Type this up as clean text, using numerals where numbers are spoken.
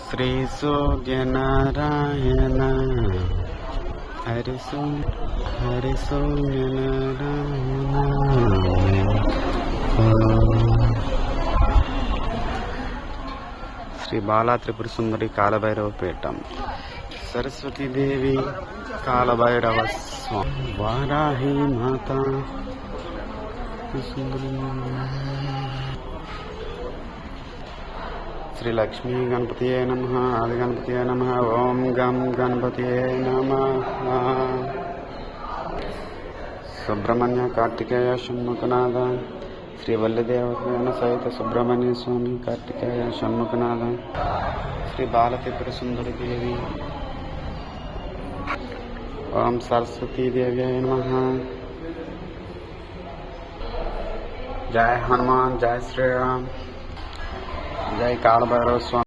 శ్రీ సూర్యనారాయణ హరి సూర్యనారాయణ. శ్రీ బాలా త్రిపుర సుందరి కాలభైరవ పీఠం. సరస్వతీదేవి కాలభైరవ స్వామి వారాహి మాత సుందరి. శ్రీ లక్ష్మీ గణపతియే నమః. ఆది గణపతియే నమః. ఓం గం గణపతియే నమః. సుబ్రహ్మణ్య కార్తికేయ షణ్ముఖనాథ. శ్రీ వల్లిదేవసేన సహిత సుబ్రహ్మణ్య స్వామి కార్తికేయ షణ్ముఖనాథ. శ్రీ బాలత్రిపుర సుందరి దేవి. ఓం సరస్వతీదేవ్యై నమః. జై హనుమాన్, జై శ్రీరామ్, జై కాళభైరవ స్వామి.